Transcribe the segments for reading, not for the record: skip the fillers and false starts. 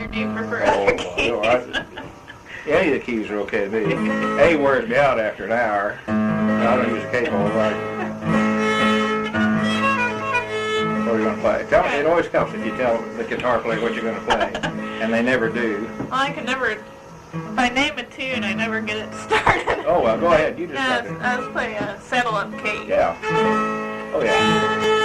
or do you prefer Oh, other keys? no, any of the keys are okay to me. A wears me out after an hour. I don't use a cable, right? What are you going to play? It always helps if you tell the guitar player what you're going to play, and they never do. Well, I can never, if I name a tune, I never get it started. Oh, well, go ahead. You just start it. Let's play Settle Up Kate. Yeah. Oh, yeah.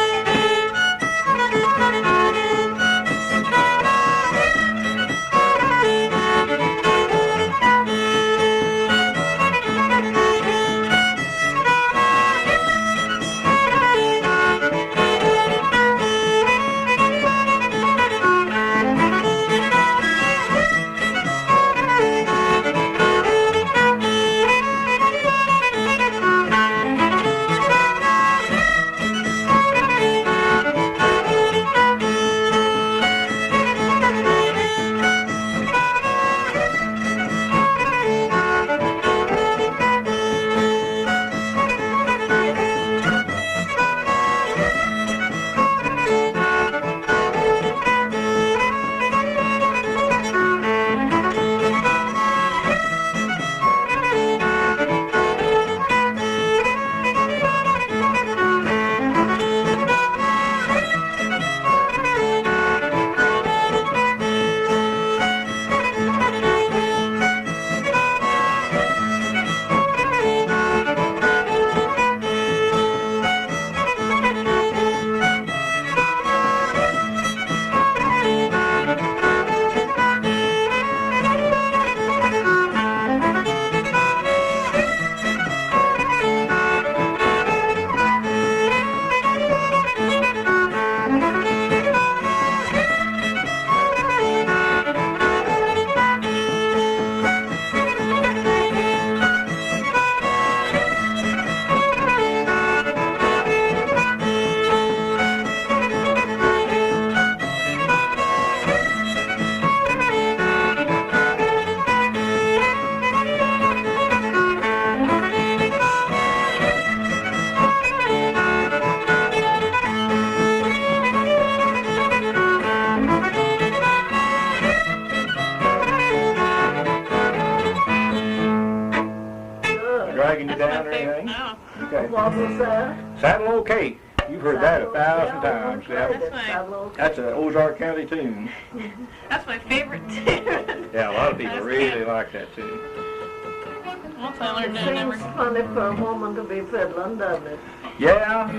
Dragging you down or anything? No. Okay. What was that? Saddle Old Kate. You've heard that 1,000 times. Yeah. That's That's an Ozark County tune. That's my favorite tune. Yeah, a lot of people That's really good. like that tune. Once I learned It it, I never... seems funny for a woman to be fiddling, doesn't it? Yeah,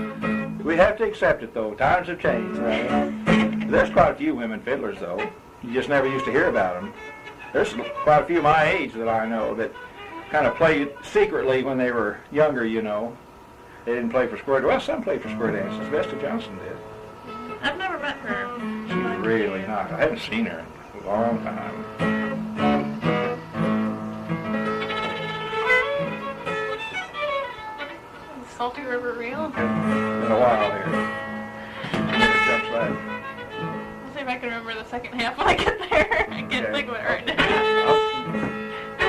we have to accept it though. Times have changed, right? There's quite a few women fiddlers though. You just never used to hear about them. There's quite a few my age that I know that kind of played secretly when they were younger, you know. They didn't play for square. Well, some played for square dances. Vesta Johnson did. I've never met her. She's really nice. I haven't seen her in a long time. Salty River Reel. Been a while here. Jump slide. Let's see if I can remember the second half when I get there. I can't Okay. think of it right now.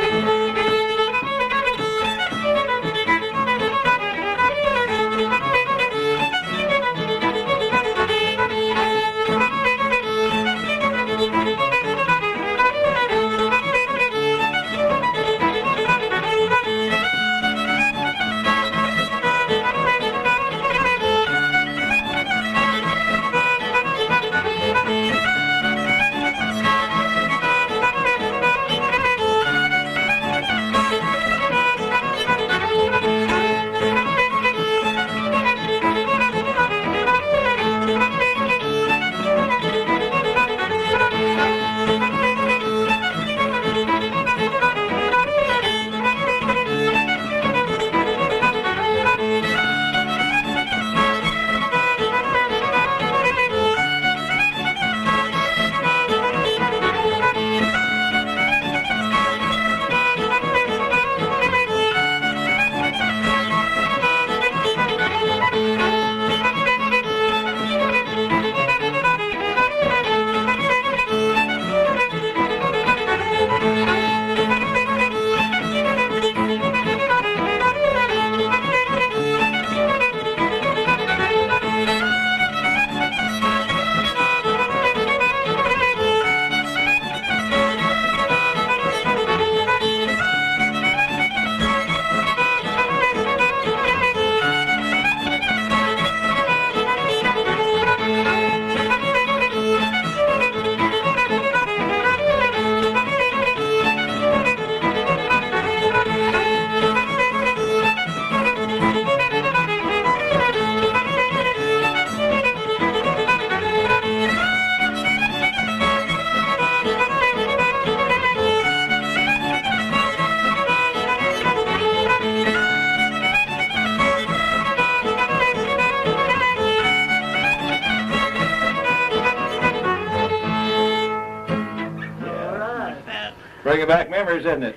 Bringing back memories, isn't it?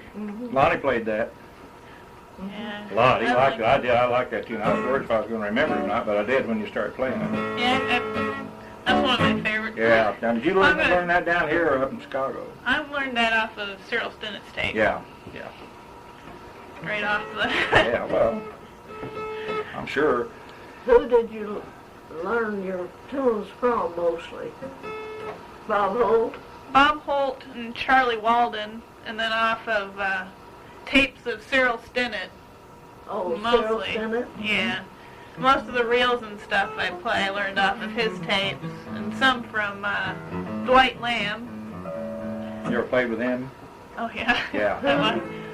Lonnie played that. Yeah. Lonnie, I like that tune. I was worried if I was going to remember it or not, but I did when you started playing it. Yeah, that's one of my favorites. Yeah. Now, did you learn that down here or up in Chicago? I've learned that off of Cyril Stinnett's tape. Yeah. Right off the... Yeah, well, I'm sure. Who did you learn your tunes from mostly? Bob Holt? Bob Holt and Charlie Walden, and then off of tapes of Cyril Stinnett. Oh, Mostly. Cyril Stinnett? Yeah. Most of the reels and stuff I play I learned off of his tapes, and some from Dwight Lamb. You ever played with him? Oh, yeah. Yeah.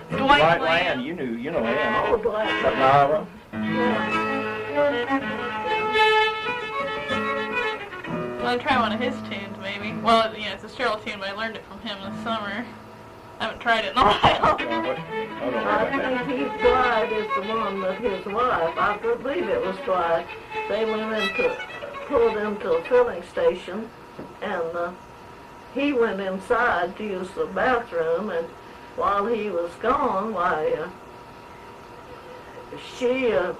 Dwight Lamb. You know him. Oh, Dwight. Up in Iowa? Yeah. I'll try one of his tunes, maybe. Well, yeah, it's a Cyril tune, but I learned it from him this summer. I haven't tried it in a while. I think Dwight is the one that his wife, I believe it was Dwight, they pulled into a filling station, and he went inside to use the bathroom, and while he was gone, she, I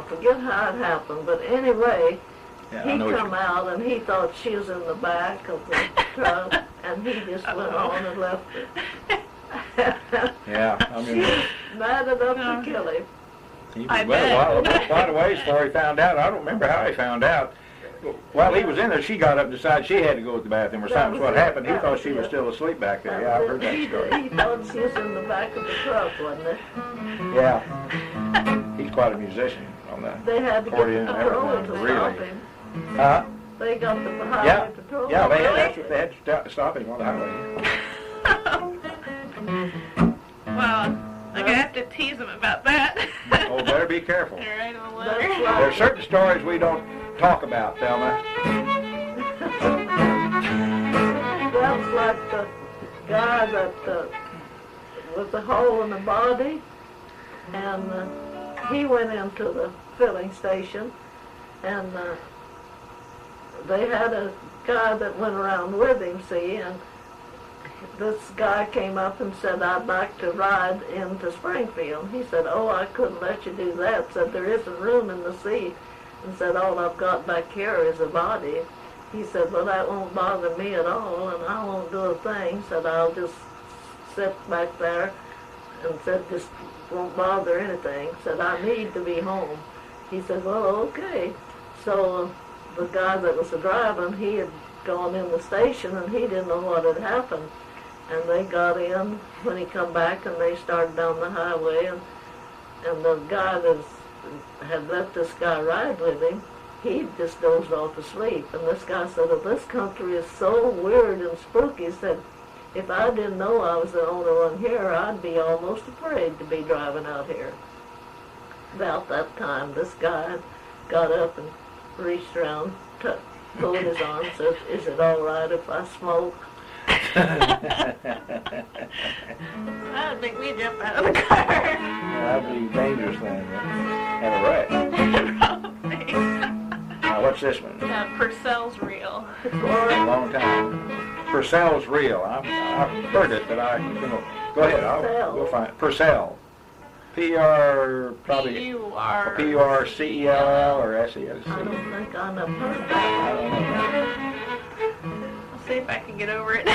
forget how it happened, but anyway, he come out and he thought she was in the back of the truck, and he just went on and left her. Yeah, I mean, she was mad enough to kill him. He was quite a ways before he found out. I don't remember how he found out. While he was in there, she got up and decided she had to go to the bathroom or something. What happened, he thought she was still asleep back there. Yeah, I've heard that story. He thought she was in the back of the truck, wasn't it? Yeah. He's quite a musician on that. They had to get the patrol to stop him. Huh? They got the highway patrol. Yeah, they had to stop him on the highway. Well, I'm going to have to tease him about that. Oh, better be careful. All right, I'll let That's her. right. There are certain stories we don't talk about, Thelma. That's like the guy that with the hole in the body, and he went into the filling station, and they had a guy that went around with him, see, and this guy came up and said, I'd like to ride into Springfield. He said, oh, I couldn't let you do that. Said, there isn't room in the seat. And said, all I've got back here is a body. He said, well, that won't bother me at all, and I won't do a thing. Said, I'll just sit back there, and said, just won't bother anything. Said, I need to be home. He said, well, okay. So the guy that was driving, he had gone in the station, and he didn't know what had happened. And they got in when he come back, and they started down the highway, and the guy that had let this guy ride with him, he just dozed off to sleep. And this guy said, oh, this country is so weird and spooky. He said, if I didn't know I was the only one here, I'd be almost afraid to be driving out here. About that time, this guy got up and reached around, pulled his arm, said, is it all right if I smoke? I don't think we jump out of the car. That'd be dangerous then. Have a wreck. Probably. Now, what's this one? Purcell's reel. A long time. Purcell's reel. I've heard it, but go ahead. We'll find it. Purcell. P-R, probably. P-U-R. P-U-R-C-E-L-L or S-E-S-C. I don't think I never heard I that. don't know. I'll see if I can get over it.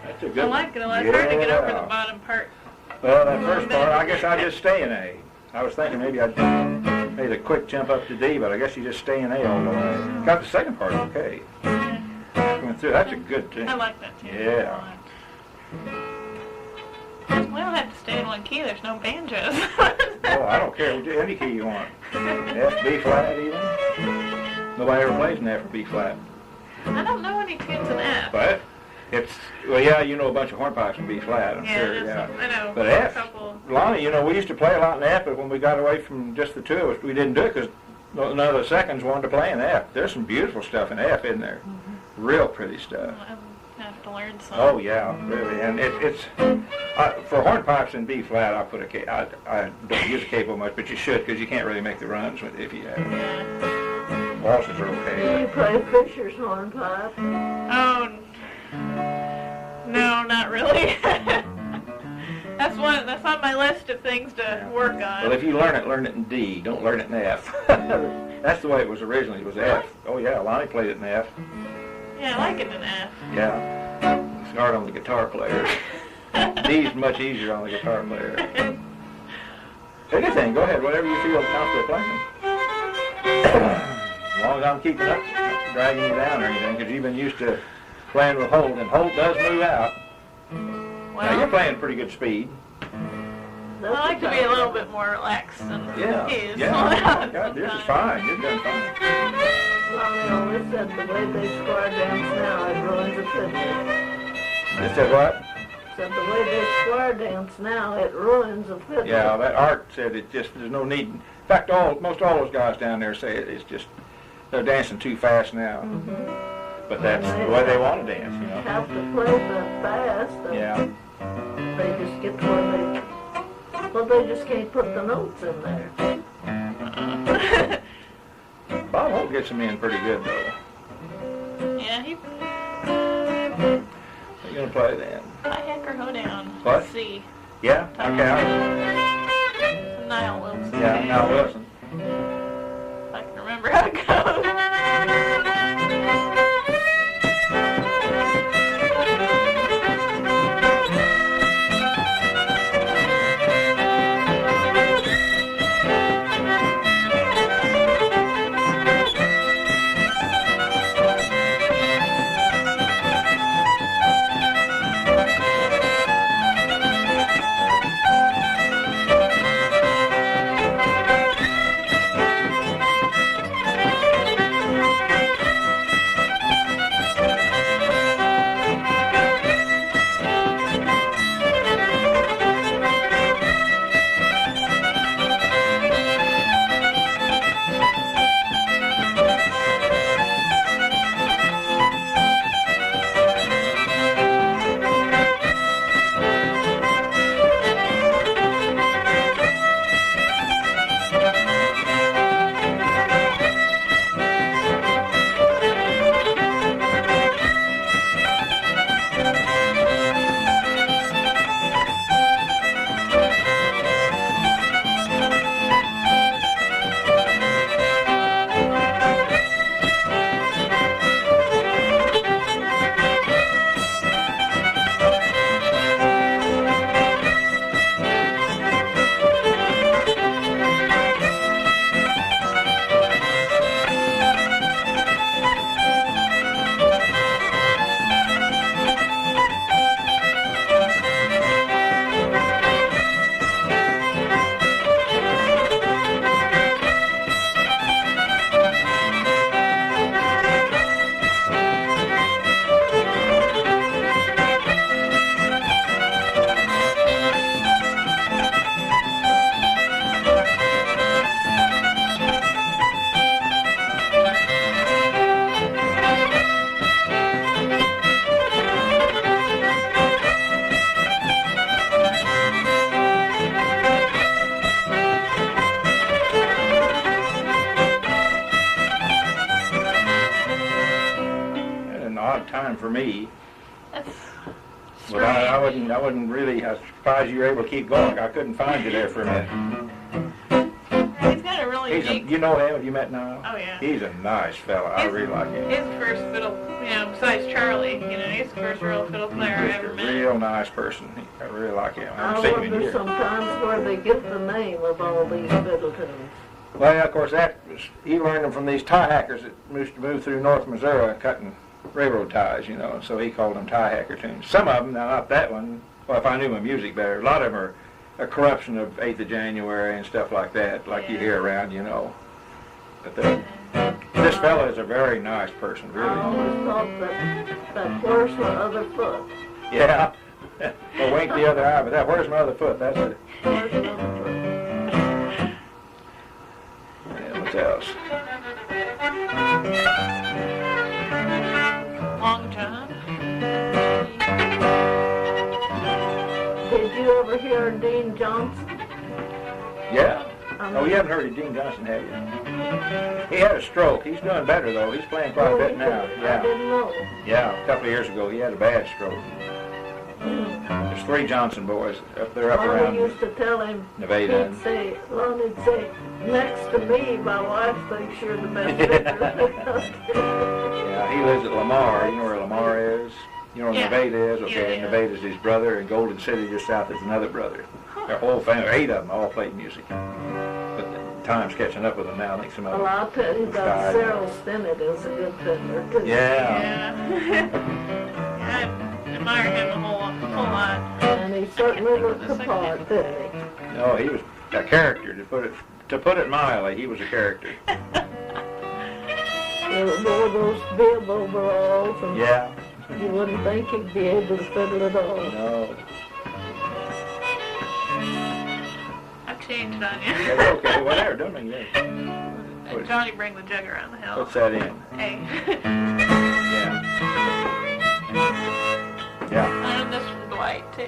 That's a good I like it a lot. It's hard to get over Yeah. the bottom part. Well, that first part, I guess I just stay in A. I was thinking maybe I'd made a quick jump up to D, but I guess you just stay in A all the way. Got the second part okay. Went through. That's a good thing. I like that too. Yeah. We don't have to stay in one key. There's no banjos. Oh, I don't care. Do any key you want. F, B flat even. Nobody ever plays an F or B flat. I don't know any tunes in F. But it's, well, yeah, you know a bunch of hornpipes in B flat, I'm sure, yeah. I know. But a F, couple. Lonnie, you know, we used to play a lot in F, but when we got away from just the two of us, we didn't do it because none of the seconds wanted to play in F. There's some beautiful stuff in F, isn't there? Real pretty stuff. I have to learn some. Oh, yeah, really. And it's for hornpipes in B flat, I put I don't use a capo much, but you should because you can't really make the runs if you have it. Yeah. Waltzes are Do okay. you play Fisher's hornpipe? Oh, no, not really. That's on my list of things to work on. Well, if you learn it in D. Don't learn it in F. That's the way it was originally. It was F. Oh, yeah, Lonnie played it in F. Yeah, I like it in F. Yeah. It's hard on the guitar player. D's much easier on the guitar player. Anything, go ahead, whatever you feel comfortable playing. As long as I'm keeping up, not dragging you down or anything, because you've been used to playing with Holt, and Holt does move out. Now, you're playing pretty good speed. I like to be a little bit more relaxed than he is. Yeah. God, this is fine. You're doing fine. Lonnie always said the way they square dance now, it ruins a fiddle. They said what? Said the way they square dance now, it ruins a fiddle. Yeah, that Art said it just, there's no need. In fact, most all those guys down there say it's just, they're dancing too fast now. But that's the way they want to dance, you know. Have to play that fast. Yeah. They just get to where they just can't put the notes in there. Bob Holt gets them in pretty good, though. Yeah, What are you going to play then? Tiehacker Hoedown. What? C. Yeah? Okay. Niall Wilson. Yeah, now Wilson. If I can remember how it goes. Time for me. That's But I wouldn't really, I was surprised you were able to keep going. I couldn't find you there for a minute. He's got a really unique... You know him? Have you met Niall? Oh, yeah. He's a nice fella. I really like him. He's the first fiddle, besides Charlie, he's the first real fiddle player real nice person. I really like him. I I haven't seen him in wonder years. sometimes where they get the name of all these fiddle tunes. Well, of course, he learned them from these tie-hackers that used to move through North Missouri cutting railroad ties, you know, and so he called them tie-hacker tunes. Some of them, now not that one, well, if I knew my music better, a lot of them are a corruption of 8th of January and stuff like that, like you hear around, you know. But this fella is a very nice person, I really. always thought that where's my other foot? Yeah. Well, wink the other eye, but where's my other foot? That's it. Where's my other foot? Yeah, what else? Long John. Did you ever hear Dean Johnson? Yeah. Oh, you haven't heard of Dean Johnson, have you? He had a stroke. He's doing better, though. He's playing quite a bit now. I Yeah. didn't know. Yeah, a couple of years ago, he had a bad stroke. There's 3 Johnson boys up there, up Lonnie around used to tell him, Nevada. Lonnie'd say, next to me, my wife thinks you're the best fiddler. Yeah, he lives at Lamar. You know where Lamar is? You know where Yeah. Nevada is? Okay, Yeah. Nevada's his brother, and Golden City just south is another brother. Their whole family, 8 of them, all played music. But the time's catching up with them now. I think some of them. Well, I'll tell you that died. Cyril Stinnett is a good fiddler, too. Yeah. I admire him a whole lot. And he certainly looked the part, didn't he? No, he was a character, to put it mildly. He was a character. He wore those bib overalls, and Yeah. you wouldn't think he'd be able to fiddle at all. No. I've changed on you. That's okay. Whatever. Don't make it. And Johnny bring the jug around the house. What's that in? Hey. Yeah. Yeah. I learned this from Dwight, too.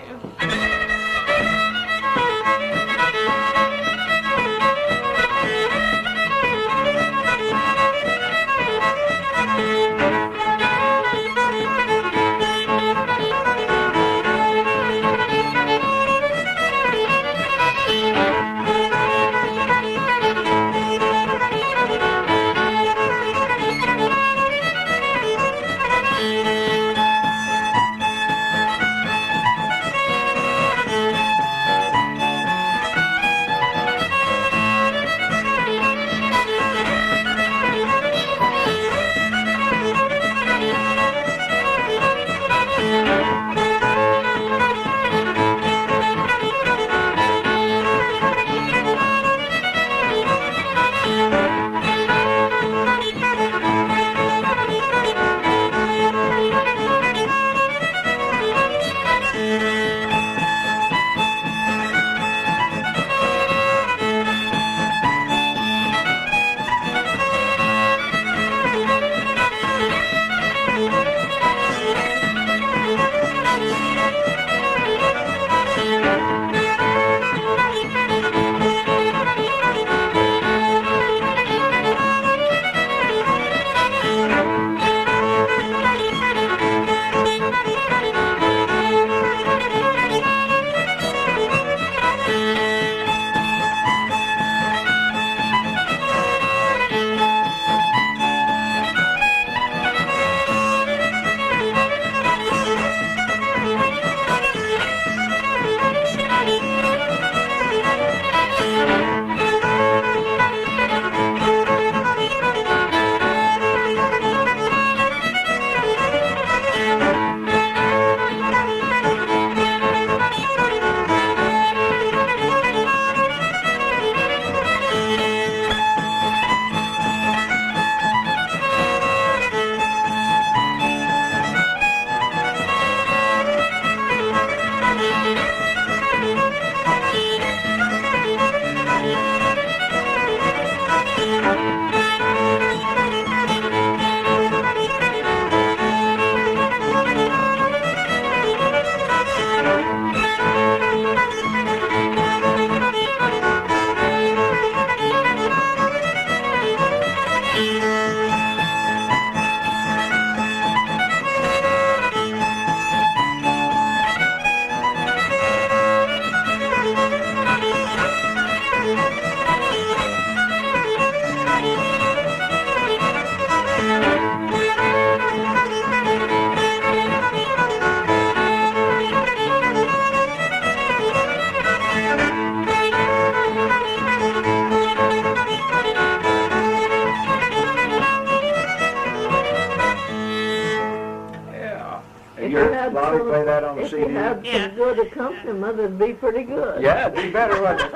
If Your you had Lonnie some- play that on the If CD? you had Yeah. some good accompaniment, it'd be pretty good. Yeah, it'd be better, wouldn't it?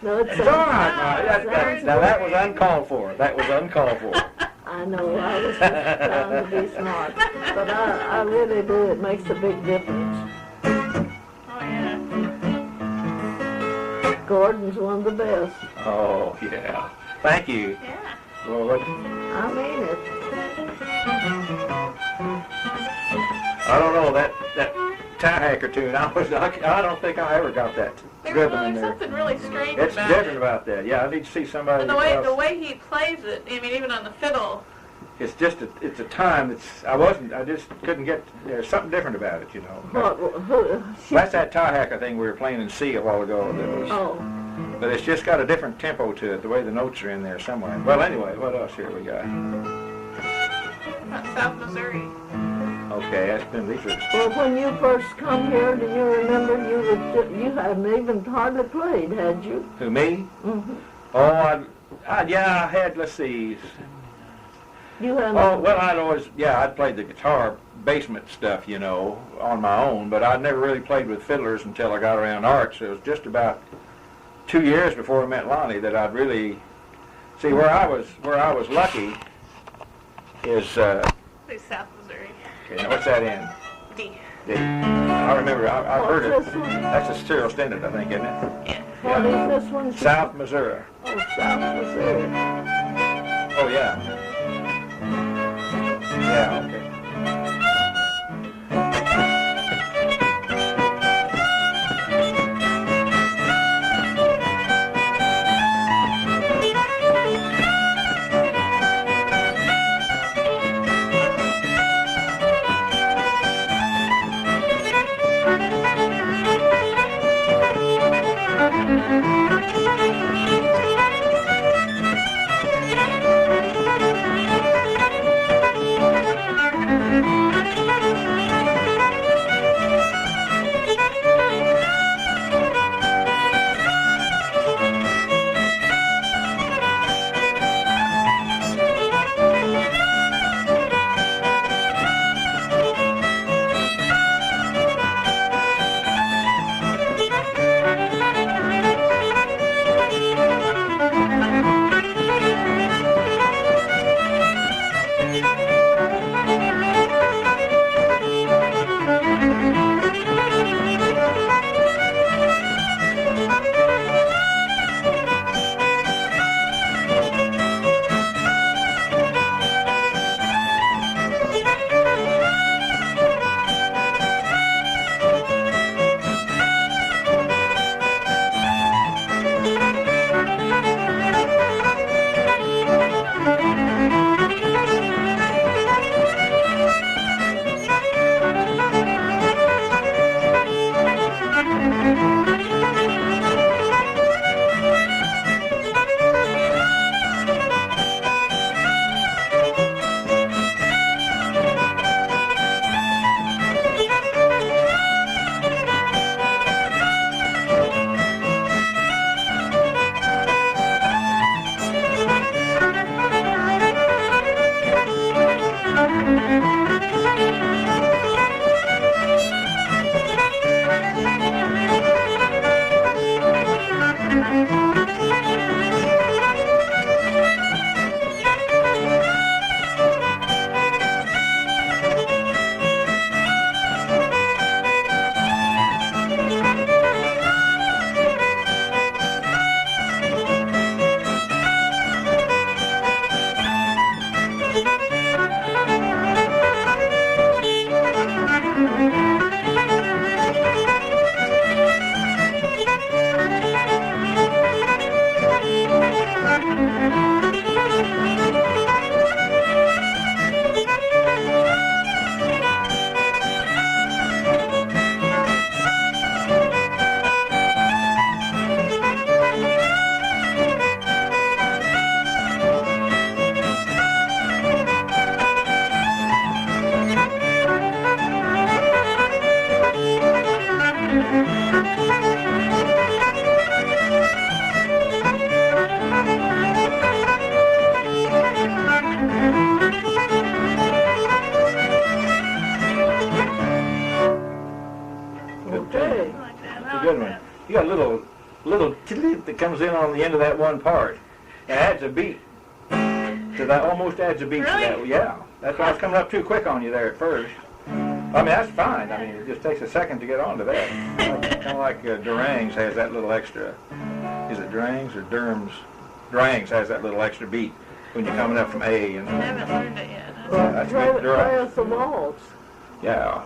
No, it It's all right, sounds, now that was uncalled for. That was uncalled for. I know, I was just trying to be smart, but I really do, it makes a big difference. Oh, yeah. Gordon's one of the best. Oh, yeah. Thank you. Yeah. Well, what, I mean it. I don't know, that Tiehacker tune, I don't think I ever got that rhythm in There's there. something really strange It's about different it. about that. Yeah, I need to see somebody And else. the way he plays it, I mean, even on the fiddle, It's just, it's a time that's, I just couldn't get, there's something different about it, you know. That's that Tiehacker thing we were playing in C a while ago. That was, Oh, but it's just got a different tempo to it, the way the notes are in there somewhere. Well, anyway, what else here we got? South Missouri. Okay, that's been, these are, well, when you first come here, do you remember you hadn't even hardly played, had you? who, me? Mm-hmm. Oh, yeah, I had, let's see. You hadn't. Oh, well, I'd played the guitar basement stuff, you know, on my own, but I'd never really played with fiddlers until I got around arts. It was just about 2 years before I met Lonnie that I'd really, see, where I was lucky is, Say South Missouri. okay, now what's that in? D. D. I remember, I've heard What's it. this one? That's a Cyril Stennett, I think, isn't it? Yeah. What is this one? South Missouri. Oh, South Missouri. Oh, yeah. Yeah, okay. good one. You got a little tiddly that comes in on the end of that one part. It adds a beat. So that almost adds a beat Really? to that. Yeah. That's why I was coming up too quick on you there at first. I mean, that's fine. I mean, it just takes a second to get onto that. Kind of like Durangs has that little extra. Is it Durangs or Durham's? Durangs has that little extra beat when you're coming up from A. And I haven't learned it yet. Well, that's play good. Durham. us the waltz. Yeah.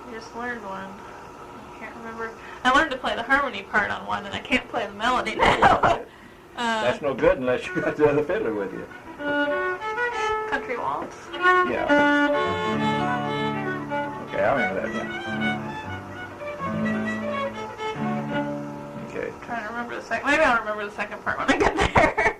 I just learned one. I can't remember. I learned to play the harmony part on one, and I can't play the melody now. That's no good unless you got the other fiddler with you. Country waltz. Yeah. Okay, I remember that. Yeah. Okay. Trying to remember the second. Maybe I'll remember the second part when I get there.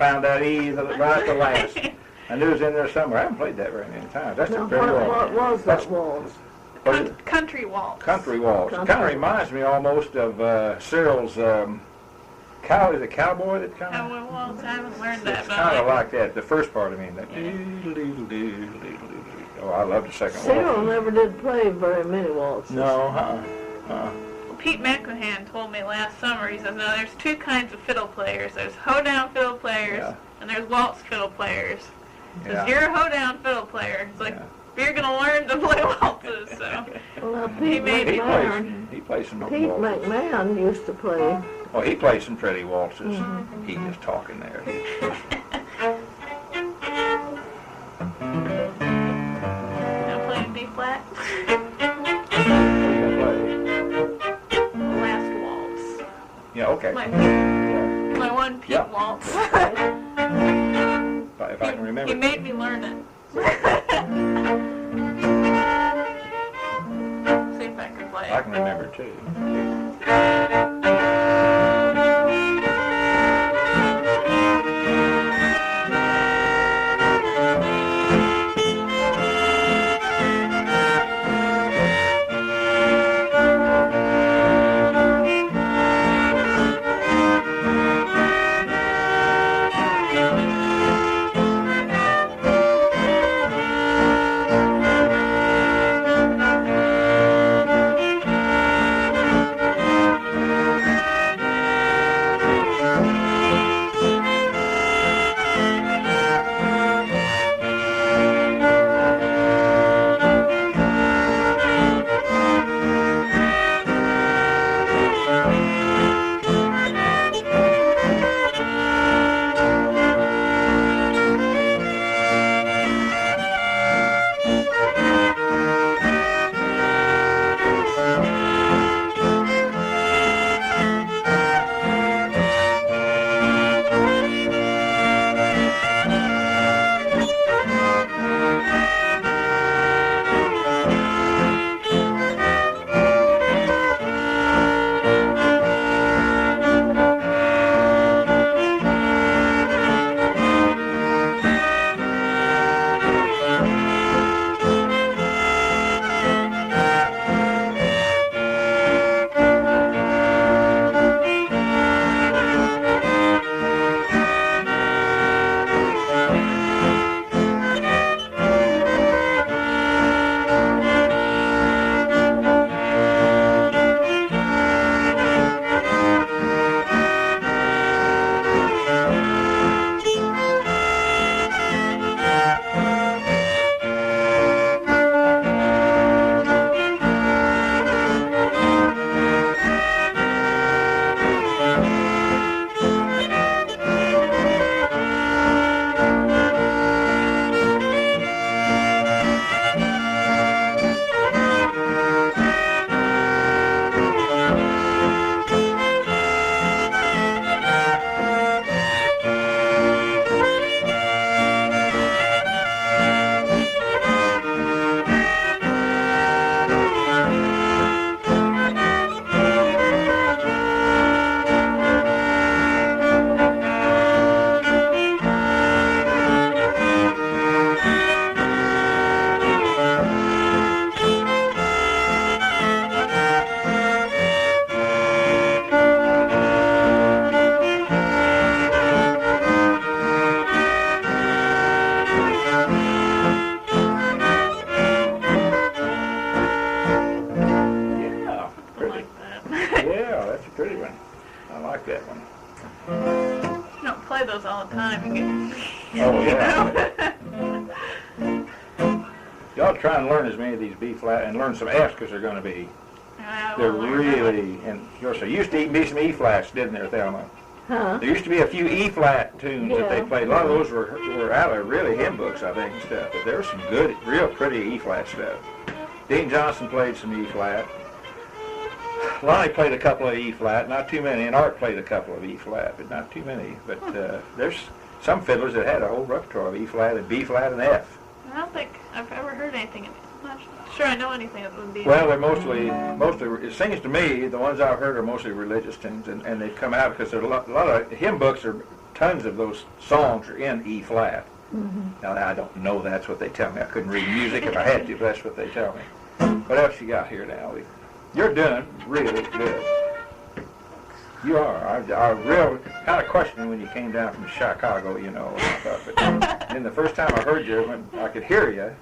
found out E right at the last. I knew it was in there somewhere. I haven't played that very many times. That's Now, a pretty what was that waltz? Country waltz. Country waltz. It kind of reminds me almost of Cyril's cow. Is it cowboy that kind of? Cowboy waltz. I haven't learned that. It's kind of like that. The first part, I mean. That oh, I love the second one. Cyril never did play very many waltzes. No, Well, Pete McCann told me last summer, he says, no, there's two kinds of fiddle players. There's Hoedown fiddle players, and there's Waltz fiddle players. He says, you're a Hoedown fiddle player. It's like, you're going to learn to play waltzes, so. Well, Pete McMahon, he plays some Pete waltzes. McMahon used to play. Oh, he plays some pretty waltzes. He was talking there. Now playing D flat. Last waltz. Yeah, okay. My one Pete waltz. If I can remember. He made me learn it. I can remember too. those all the time. You get, oh, yeah. You ought to try and learn as many of these B flat and learn some F's because they're going to be. They're really, and of course, there used to be some E flats, didn't there, Thelma? Huh? There used to be a few E flat tunes that they played. A lot of those were out of really hymn books, I think, and stuff. But there was some good, real pretty E flat stuff. Dean Johnson played some E flat. Lonnie played a couple of E flat, not too many, and Art played a couple of E flat, but not too many. But there's some fiddlers that had a whole repertoire of E flat and B flat and F. I don't think I've ever heard anything. I'm not sure I know anything that would be. Well, they're mostly. It seems to me the ones I've heard are mostly religious tunes, and they've come out because there are a lot of hymn books. Or tons of those songs are in E flat. Mm-hmm. Now I don't know that's what they tell me. I couldn't read music if I had to, but that's what they tell me. What else you got here now? You're doing really good. You are. I real kind of questioned when you came down from Chicago, you know. But then the first time I heard you, when I could hear you,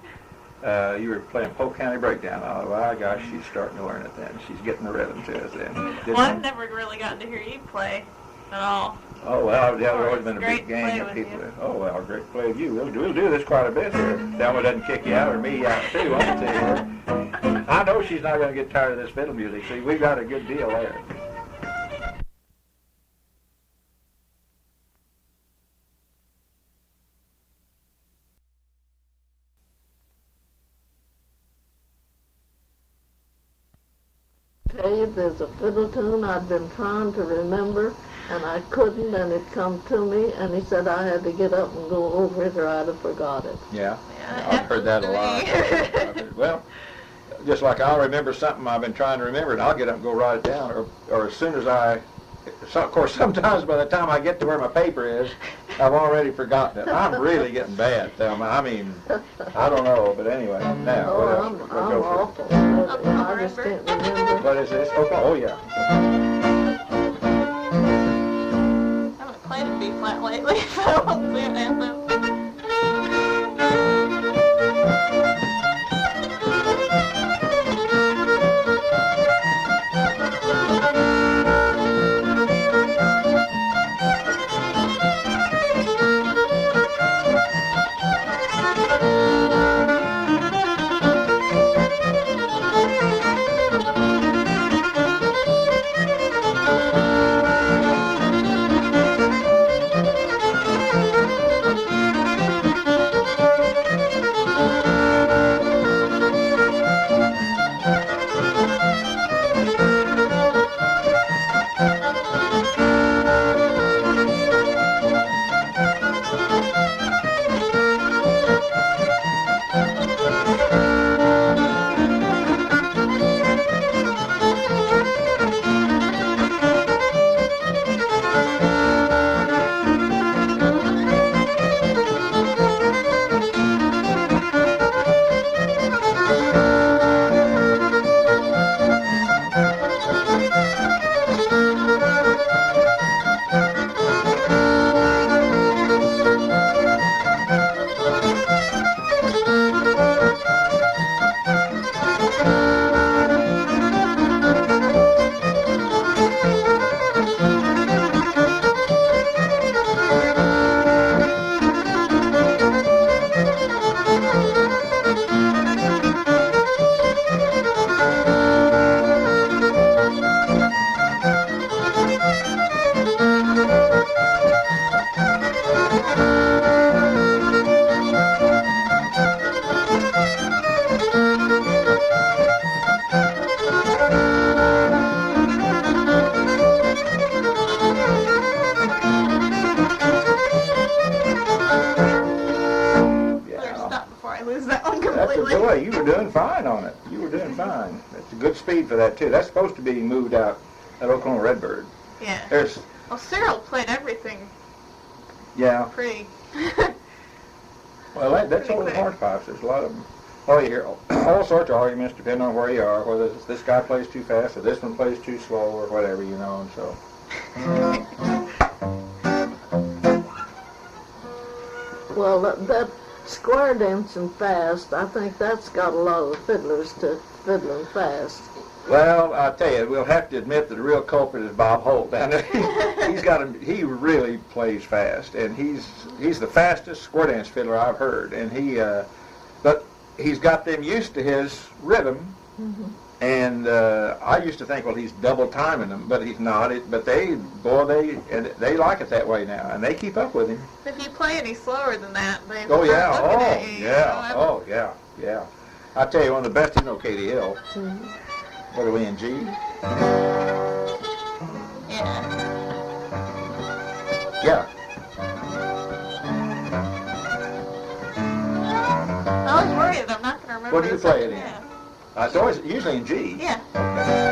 you were playing Polk County Breakdown. I thought, well, gosh, she's starting to learn it then. She's getting the rhythm to it then. Well, I've never really gotten to hear you play at all. Oh, well, yeah, there's always been a big gang of people. Oh, well, great to play with you. We'll do this quite a bit here. Thelma doesn't kick you out or me out, too, I can tell you. I know she's not going to get tired of this fiddle music. See, we've got a good deal there. Tell you, there's a fiddle tune I'd been trying to remember, and I couldn't, and it come to me, and he said I had to get up and go over it or I'd have forgot it. Yeah, I've heard that a lot. Well, just like I'll remember something I've been trying to remember, and I'll get up and go write it down, or as soon as of course, sometimes by the time I get to where my paper is, I've already forgotten it. I'm really getting bad, Thelma. I mean, I don't know, but anyway, now, what else? I'm awful. I just can't remember. What is this? Oh, yeah. I haven't played a B flat lately, so I won't play an anthem. You were doing fine on it. You were doing fine. It's a good speed for that, too. That's supposed to be moved out at Oklahoma Redbird. Yeah. There's... Well, Cyril played everything. Yeah. Pretty. Well, that's all the horse pipes. There's a lot of them. Oh, you hear all sorts of arguments depending on where you are, whether this guy plays too fast or this one plays too slow or whatever, you know, and so. Well, that square dancing fast, I think that's got a lot of fiddlers to fiddling fast. Well, I tell you, we'll have to admit that the real culprit is Bob Holt down there. He really plays fast, and he's the fastest square dance fiddler I've heard, and but he's got them used to his rhythm. Mm-hmm. And I used to think, well, he's double timing them, but he's not. But they like it that way now, and they keep up with him. If you play any slower than that, they oh yeah, start looking at you. Oh yeah, yeah. I tell you, one of the best, Katy Hill. Mm-hmm. What are we in G? Yeah. Yeah. I was worried that I'm not going to remember. What do you play it in? It's always usually in G. Yeah. Okay.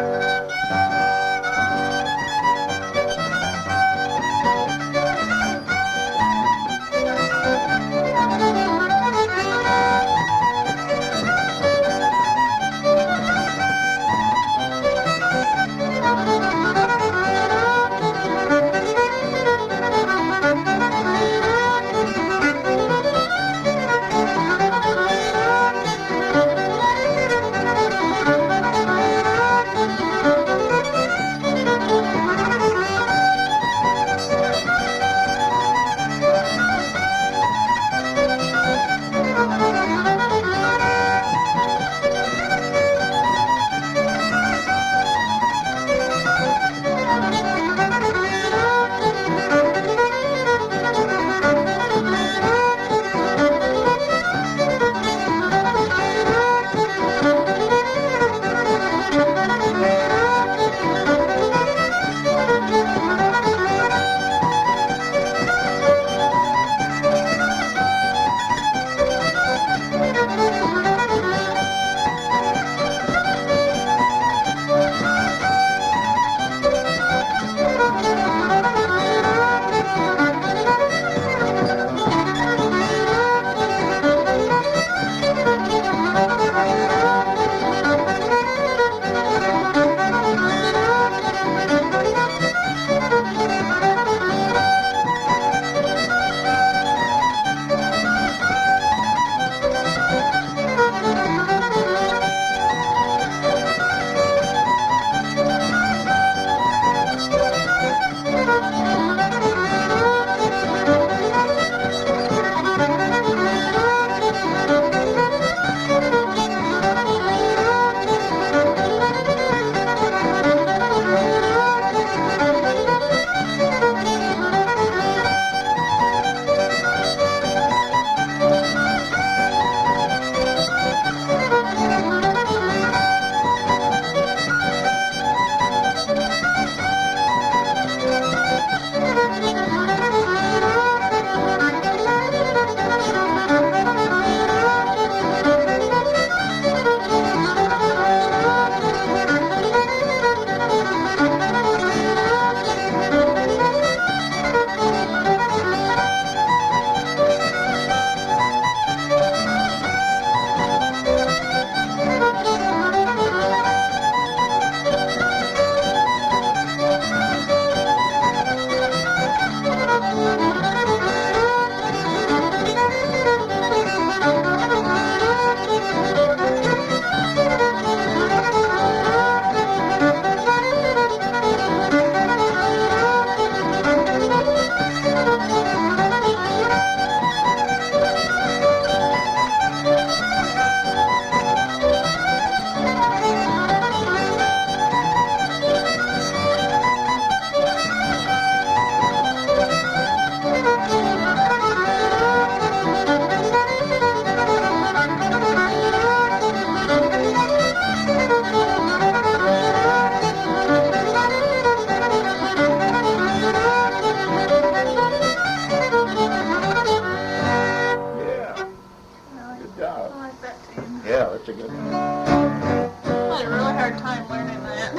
Yeah, that's a good one. I had a really hard time learning that.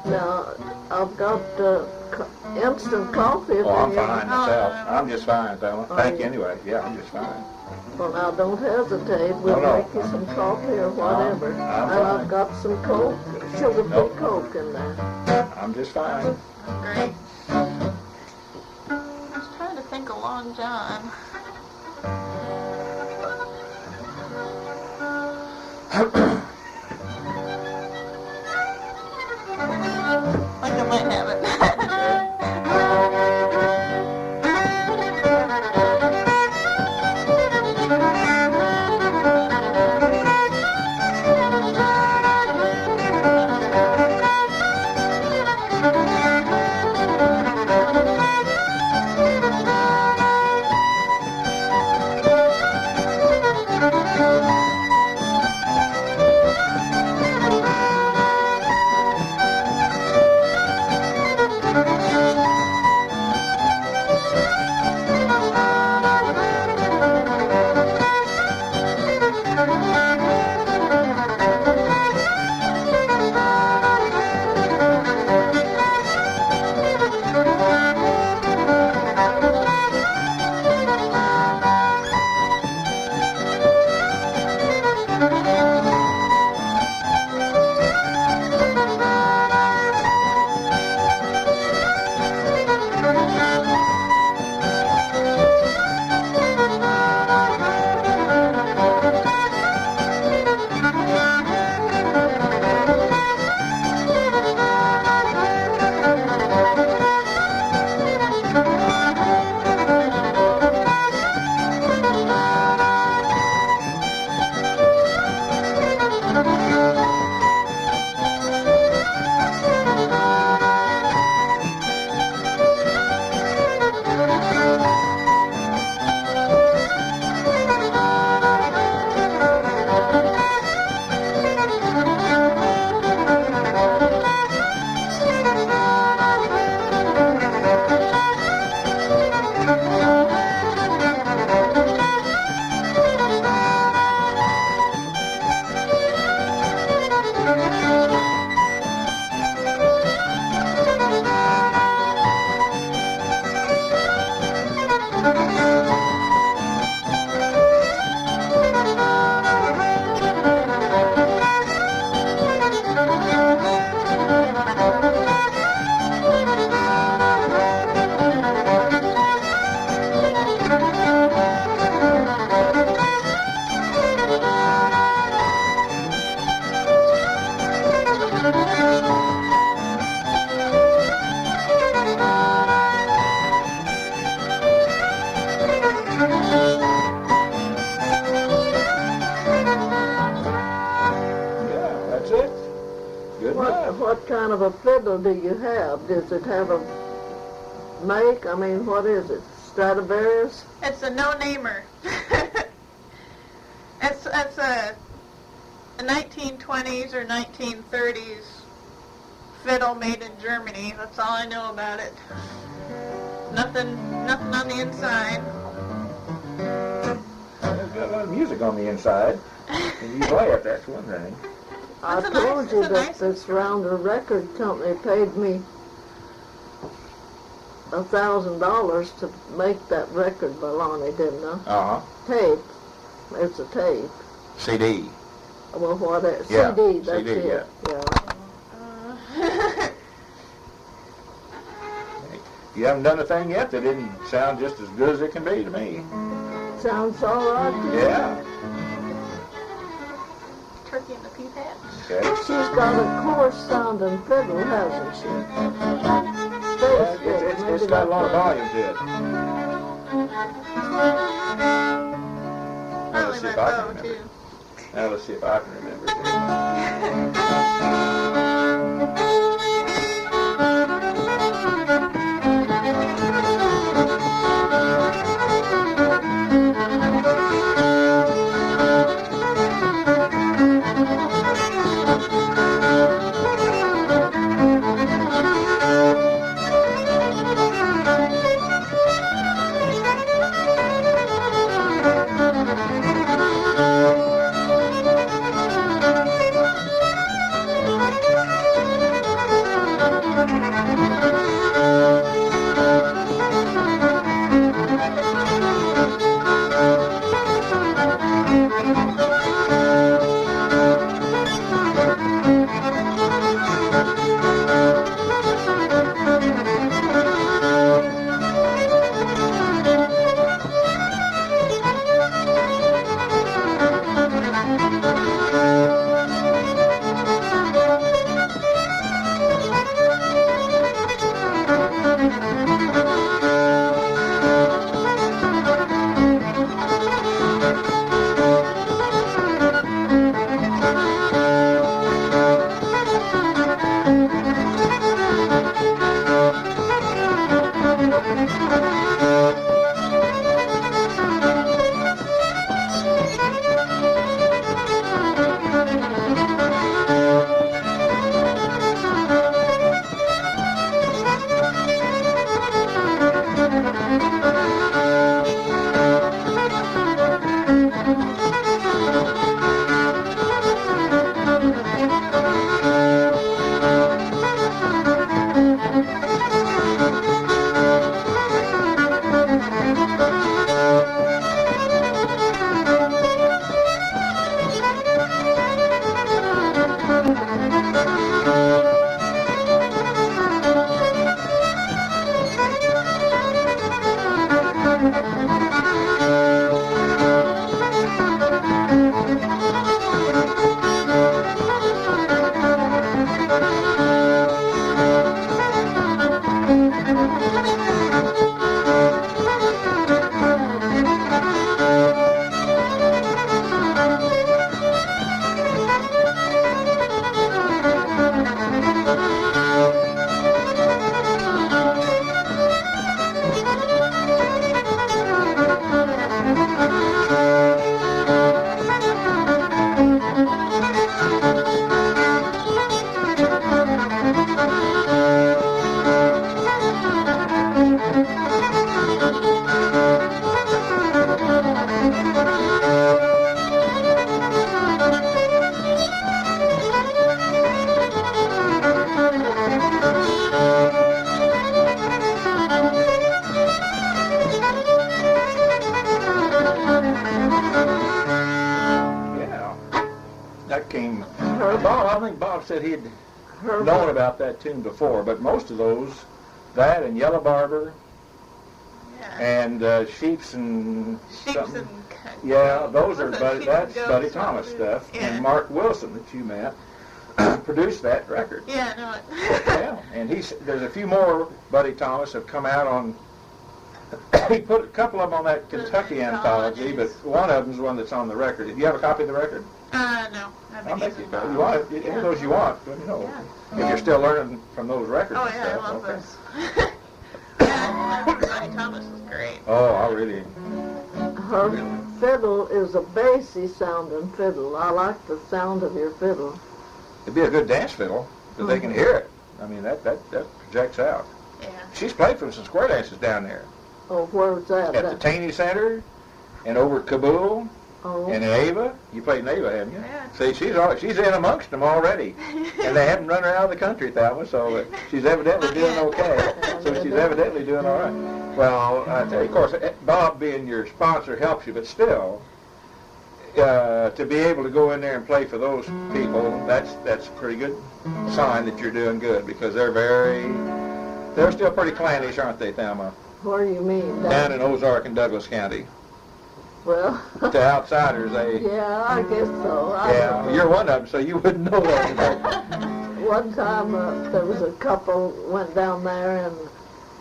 Now, I've got instant coffee. Oh, I'm fine myself. I'm just fine, Thelma. Thank you anyway. Yeah, I'm just fine. Well, now, don't hesitate. We'll make you some coffee or whatever. And I've got some Coke, sugar-free Coke in there. I'm just fine. Great. I was trying to think of Long John. I think I might have it. What kind of a fiddle do you have? Does it have a make? I mean, what is it? Stradivarius? It's a no-namer. it's a 1920s or 1930s fiddle made in Germany. That's all I know about it. Nothing on the inside. It's got a lot of music on the inside. And you play it, that's one thing. I told you that this Rounder record company paid me $1,000 to make that record by Lonnie, didn't I? Uh-huh. Tape. It's a tape. CD. Well, what else? Yeah. CD, that's CD, it. Yeah. You haven't done a thing yet that didn't sound just as good as it can be to me. Sounds all right to you? Yeah. Turkey in the peat hat. Okay. She's got a coarse sounding fiddle, hasn't she? Yeah, it's got a lot of volume to it. Probably my bow, too. Now let's see if I can remember this. Well, Bob, I think Bob said he'd known about that tune before, but most of those, that and Yellow Barber, and Sheeps and something. Yeah, those are that's Buddy Thomas stuff, and Mark Wilson that you met produced that record. Yeah, I know it. Yeah, and there's a few more Buddy Thomas have come out on. He put a couple of them on that Kentucky anthology, but one of them's one that's on the record. Do you have a copy of the record? No. I'll make you. You want it? Any of those you want? Let me know. If you're still learning from those records. Oh and yeah, stuff. I love Okay. those. Yeah, Buddy Thomas was great. Oh, I really. Her fiddle is a bassy sounding fiddle. I like the sound of your fiddle. It'd be a good dance fiddle because they can hear it. I mean, that projects out. Yeah. She's played for some square dances down there. Oh, where's that? At the Taney Center, and over at Kabul, and in Ava. You played in Ava, haven't you? Yeah. See, she's in amongst them already, and they haven't run her out of the country, Thelma. So she's evidently doing okay. So she's evidently doing all right. Well, I tell you, of course, Bob being your sponsor helps you, but still, to be able to go in there and play for those people, that's a pretty good sign that you're doing good, because they're still pretty clannish, aren't they, Thelma? What do you mean? Down in Ozark and Douglas County. Well. To outsiders, they. Yeah, I guess so. Yeah, you're one of them, so you wouldn't know that. One time there was a couple went down there and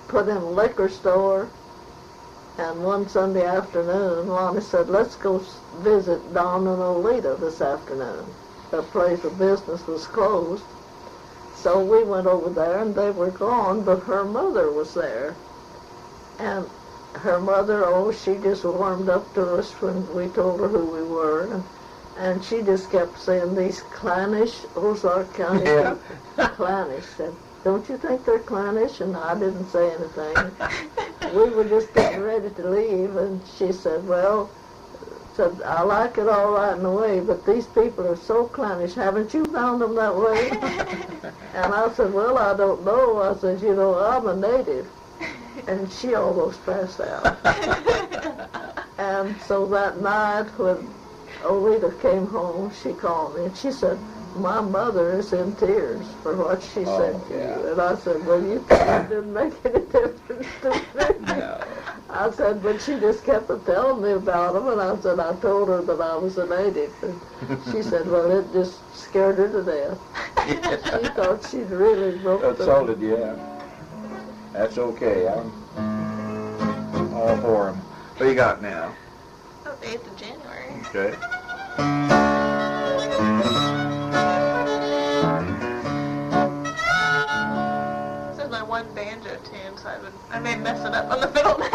put in a liquor store, and one Sunday afternoon, Lonnie said, "Let's go visit Don and Olita this afternoon." The place of business was closed, so we went over there, and they were gone, but her mother was there. And her mother, she just warmed up to us when we told her who we were. And she just kept saying these clannish, Ozark County, clannish. Said, "Don't you think they're clannish?" And I didn't say anything. We were just getting ready to leave, and she said, "I like it all right in a way, but these people are so clannish. Haven't you found them that way?" And I said, "Well, I don't know." I said, "I'm a native." And she almost passed out. And so that night when Olita came home, she called me and she said, "My mother is in tears for what she said to you." And I said, "Well, you think it didn't make any difference to me?" No. I said, "But she just kept telling me about them." And I said, "I told her that I was a native." And she said, "Well, it just scared her to death." She thought she'd really broken Assaulted, yeah. That's okay. I'm all for him. What do you got now? Oh, the 8th of January. Okay. This is my one banjo tune, so I may mess it up on the fiddle now.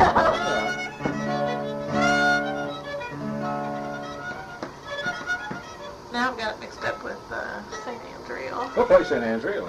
Now I've got it mixed up with St. Anne's Reel. We'll play St. Anne's Reel.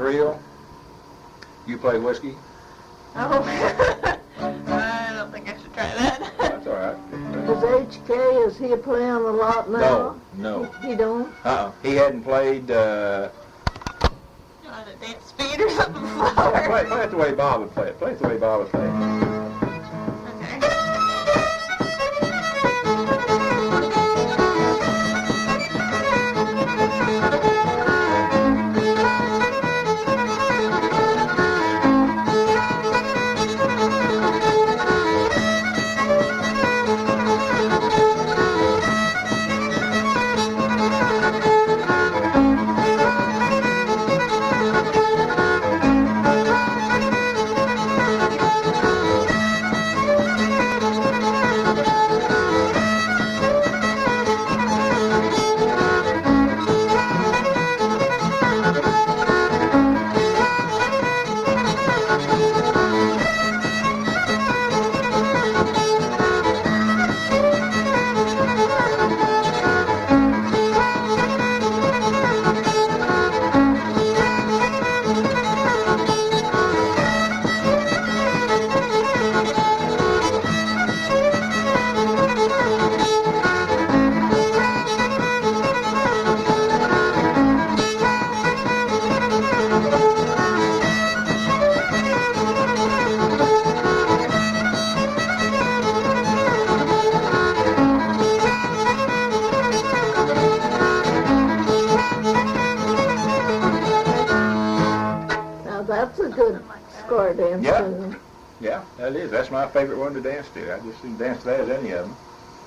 reel? You play whiskey? Oh, I don't think I should try that. That's all right. Is HK, is he playing a lot now? No. He don't? He hadn't played, On a dance speed or something before. play it the way Bob would play it. Play it the way Bob would play it. Okay. That's a good square dance. Yeah, that is. That's my favorite one to dance to. I just didn't dance to that as any of them.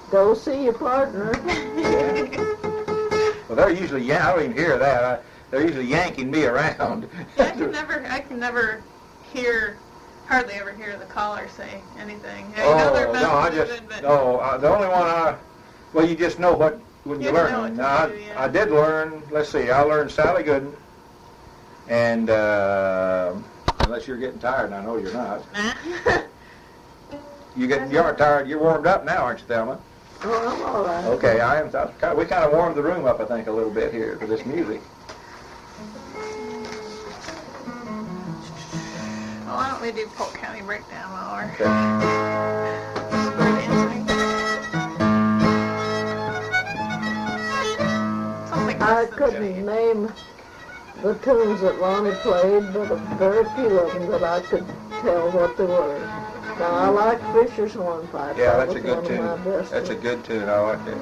Go see your partner. Yeah. Well, they're usually, I don't even hear that. They're usually yanking me around. Yeah, I can never hardly ever hear the caller say anything. Yeah, you know they're the only one well, you just know when you learn. Now, I did learn, let's see, I learned Sally Gooden, and unless you're getting tired, and I know you're not. You aren't tired, you're warmed up now, aren't you, Thelma? Oh, I'm all right. Okay, I am. We kind of warmed the room up, I think, a little bit here for this music. Well, why don't we do Polk County Breakdown while we're dancing? I couldn't name the tunes that Lonnie played, but very few of them that I could tell what they were. Now, I like Fisher's Hornpipe. Yeah, that's a good tune. That's a good tune. I like that.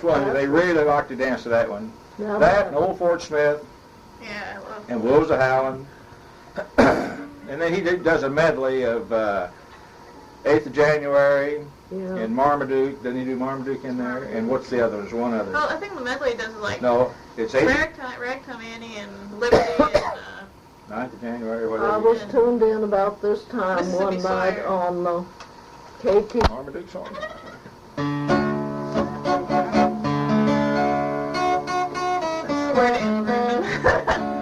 That's one. They really like to dance to that one. Now That and Old Fort Smith Yeah, I love and Wolves of Howland. And then he does a medley of 8th of January yeah. and Marmaduke. Doesn't he do Marmaduke in there? And what's the other? There's one other. Well, I think the medley does like No, it's 8th, Ragtime Annie and Liberty and 9th of January, I whatever. was tuned in about this time Mississippi one night Sawyer. on Katy. Marmaduke song. Square Dance version.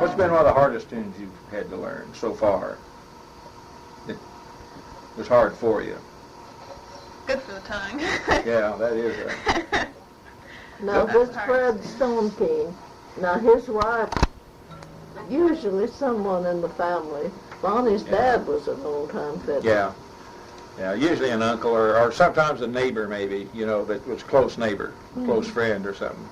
What's been one of the hardest tunes you've had to learn so far? It was hard for you. Good for the tongue. Yeah, that is a... Now this Fred Stonekeen, now his wife, usually someone in the family. Bonnie's dad was an old-time fiddler. Yeah. Yeah, usually an uncle or sometimes a neighbor maybe, you know, that was close neighbor, close friend or something.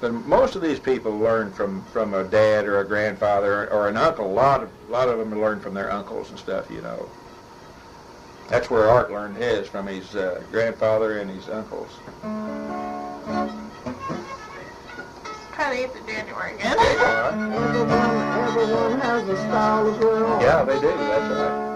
But most of these people learn from a dad or a grandfather or an uncle. A lot of them learn from their uncles and stuff, you know. That's where Art learned his, from his grandfather and his uncles. Try to get to January again. All right. Everyone has a style of their own. Yeah, they do. That's right.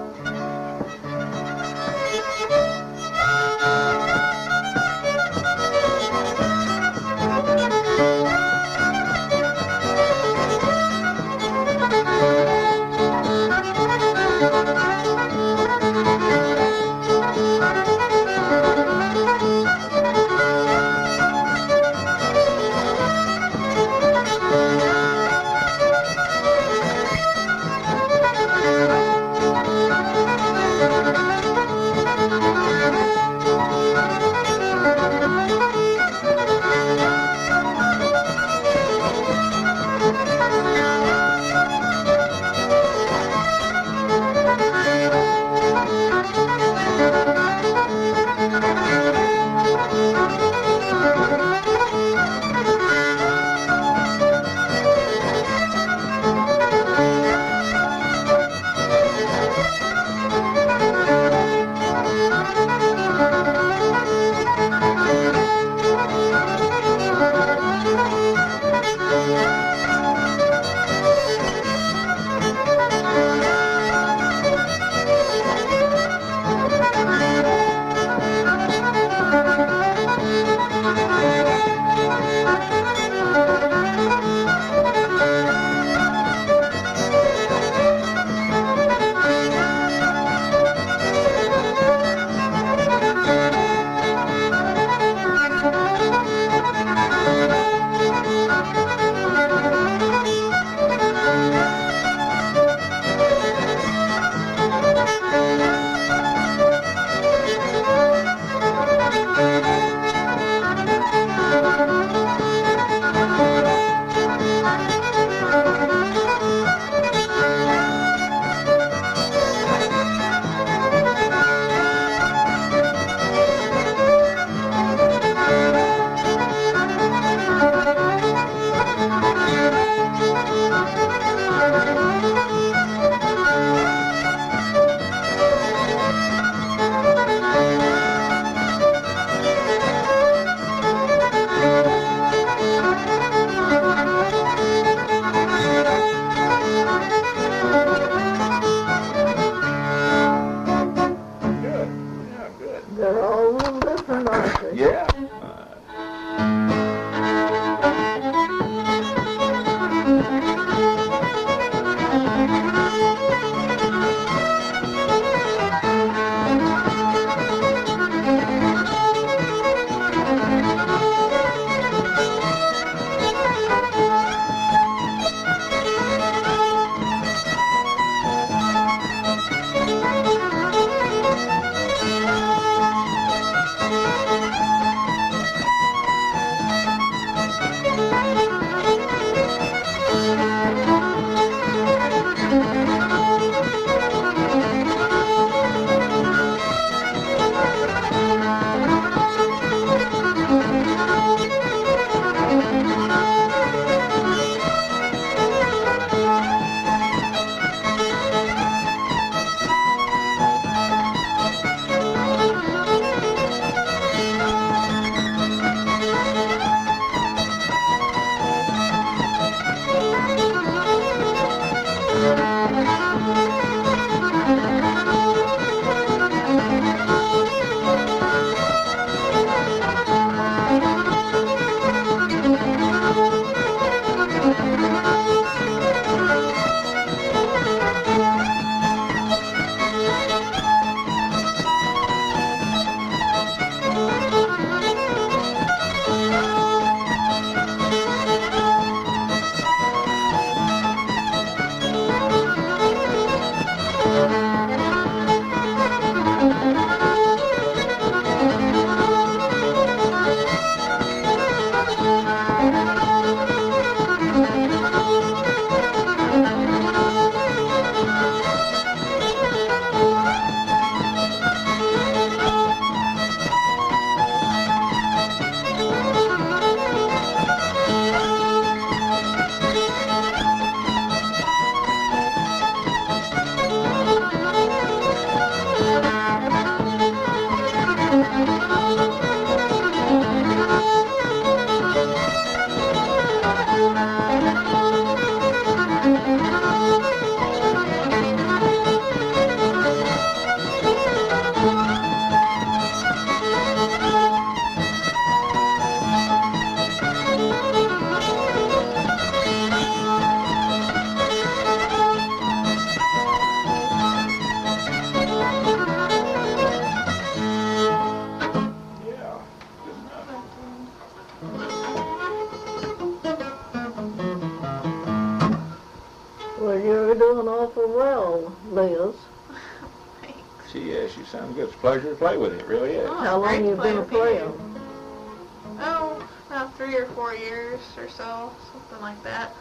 She sounds good. It's a pleasure to play with it. It really is. Oh, How great long you been a with piano. player? Oh, about 3 or 4 years or so, something like that.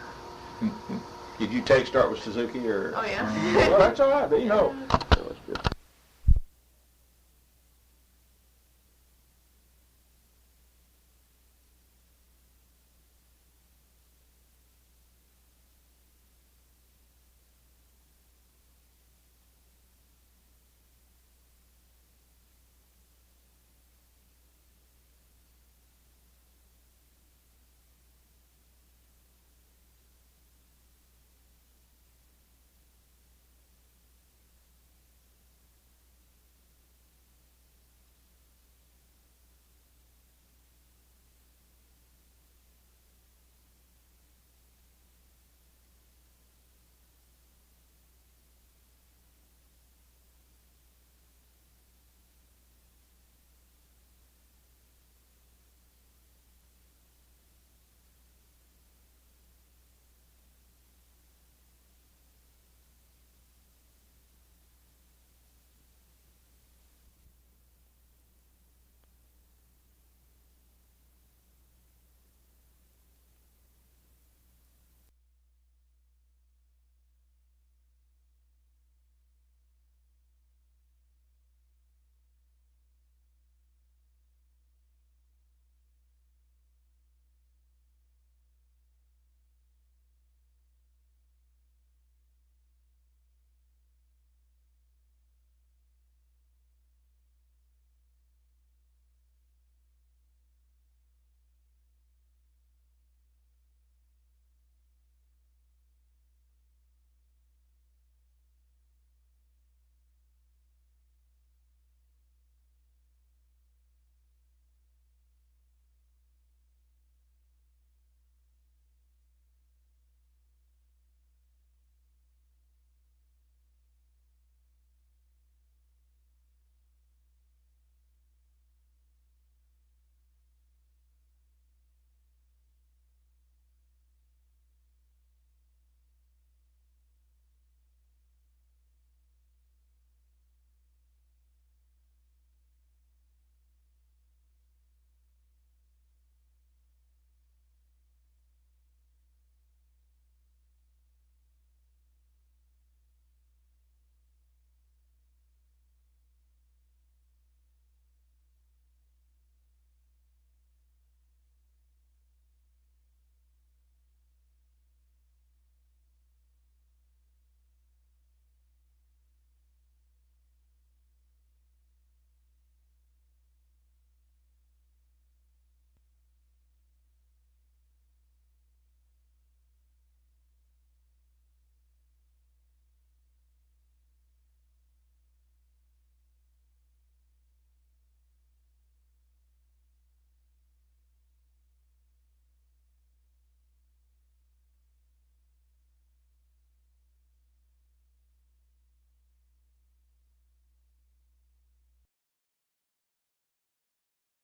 Did you start with Suzuki or? Oh yeah. Well, that's all right. You know,